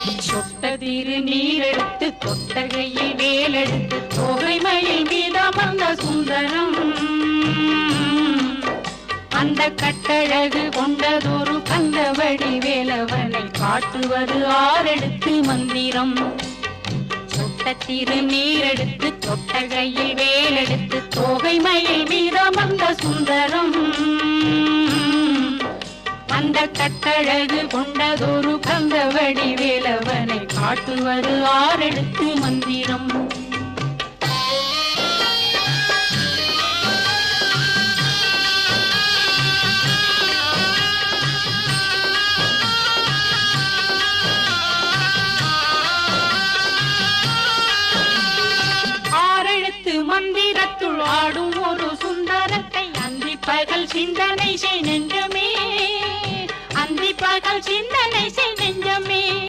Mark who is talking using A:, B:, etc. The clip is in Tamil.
A: சொட்டதிரு நீரெடுத்து தொட்டகையில் வேலெடுத்து தொகைமயில் மீதமர்ந்த சுந்தரம் அந்த கட்டழகு கொண்டதொரு கந்தவடி வேலவனை காட்டுவது ஆரெடுத்து மந்திரம். சொட்டத்திரு நீரெடுத்து தொட்டகையில் வேலெடுத்து தொகைமயில் மீதமர்ந்த சுந்தரம் அந்த கட்டழகு கொண்டதொரு கந்தவடி வேலவனை காட்டுவது ஆரெடுத்து மந்திரம். மந்திரத்துள் ஆடும் ஒரு சுந்தரத்தை அந்தி பகல் சிந்தனை செய் நெஞ்சமே, அந்தி பகல் சிந்தனை செய் நெஞ்சமே.